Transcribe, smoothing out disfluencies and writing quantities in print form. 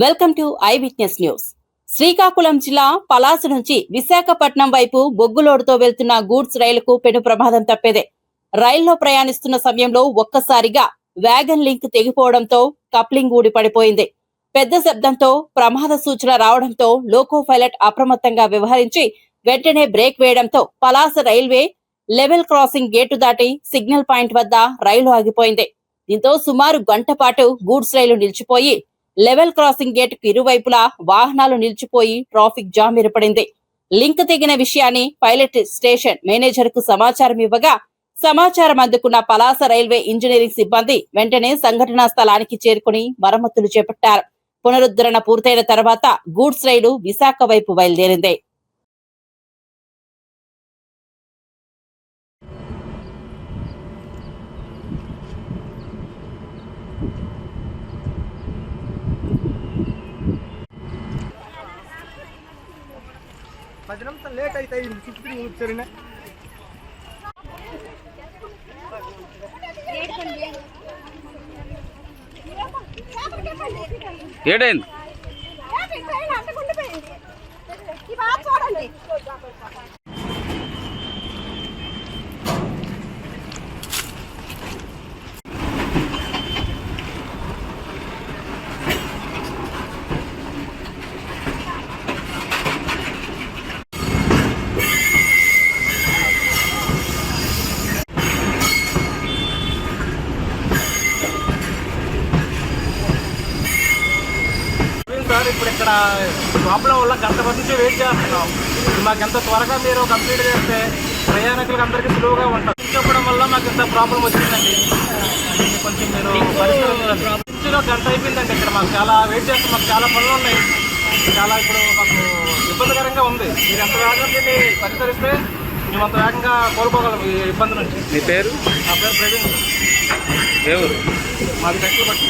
Welcome to I witness news. Srikakulam జిల్లా పలాస నుంచి విశాఖపట్నం వైపు బొగ్గులోడుతో వెళ్తున్న గూడ్స్ రైలుకు పెను ప్రమాదం తప్పేదే. రైల్లో ప్రయాణిస్తున్న సమయంలో ఒక్కసారిగా వ్యాగన్ లింక్ తెగిపోవడంతో కప్లింగ్ ఊడి పడిపోయింది. పెద్ద శబ్దంతో ప్రమాద సూచన రావడంతో లోకో పైలట్ అప్రమత్తంగా వ్యవహరించి వెంటనే బ్రేక్ వేయడంతో Palasa railway level crossing gate దాటి సిగ్నల్ పాయింట్ వద్ద రైలు ఆగిపోయింది. దీంతో సుమారు గంట పాటు గూడ్స్ రైలు నిలిచిపోయి లెవెల్ క్రాసింగ్ గేట్ కు ఇరువైపులా వాహనాలు నిలిచిపోయి ట్రాఫిక్ జామ్ ఏర్పడింది. లింక్ తెగిన విషయాన్ని పైలట్ స్టేషన్ మేనేజర్ కు సమాచారం ఇవ్వగా సమాచారం అందుకున్న పలాస రైల్వే ఇంజనీరింగ్ సిబ్బంది వెంటనే సంఘటనా స్థలానికి చేరుకుని మరమ్మతులు చేపట్టారు. పునరుద్ధరణ పూర్తయిన తర్వాత గూడ్స్ రైలు విశాఖ వైపు బయలుదేరింది. లేట్ అవుతాయి ఏడైంది సార్. ఇప్పుడు ఇక్కడ ప్రాబ్లం వల్ల గంట నుంచి వెయిట్ చేస్తున్నాం. మాకు ఎంత త్వరగా మీరు కంప్లీట్ చేస్తే ప్రయాణికులకు అందరికీ సులువుగా ఉంటుంది. చెప్పడం వల్ల మాకు ఎంత ప్రాబ్లం వచ్చిందండి. కొంచెం మీరు పరిస్థితుల్లో గంట అయిపోయిందండి. ఇక్కడ మాకు చాలా వెయిట్ చేస్తాం. మాకు చాలా పనులు ఉన్నాయి. చాలా ఇప్పుడు మాకు ఇబ్బందికరంగా ఉంది. మీరు ఎంత వేగంగా దీన్ని పరిష్కరిస్తే మేము అంత వేగంగా కోల్పోగలం ఈ ఇబ్బంది నుంచి. మీ పేరు? నా పేరు ప్రవీణ్. ఎవరు? మాది కట్టుబట్టి.